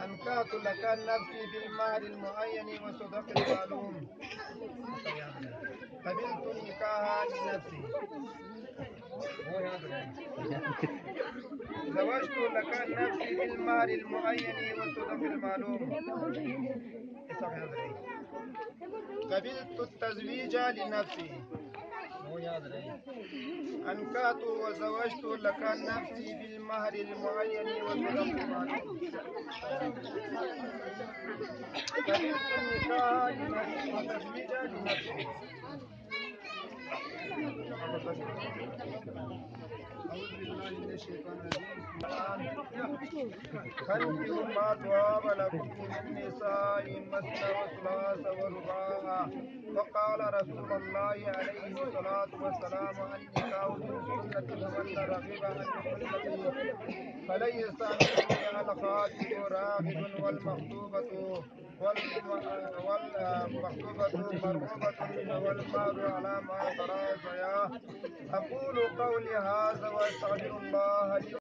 أنكات لك نفسي بالمهر المعين وصدق المعلوم قبلت نكاها لنفسي زوجت لك نفسي بالمهر المعين وصدق المعلوم قبلت التزويج لنفسي أنكات وزوجت لك نفسي بالمهر المعين وصدق المعلوم قبلت النكاح لنفسي وتزويج لنفسي أعوذ بالله من الشيطان الرجيم فانكحوا ما طاب لكم من النساء مثنى وثلاث ورباع وقال رسول الله عليه الصلاة والسلام النكاح من سنة فمن رغب عن سنتي فليس مني الخاطب راغب والمخطوبة مرغوبة والمهر على ما تراضيا. أقول قولي هذا وأستغفر الله لي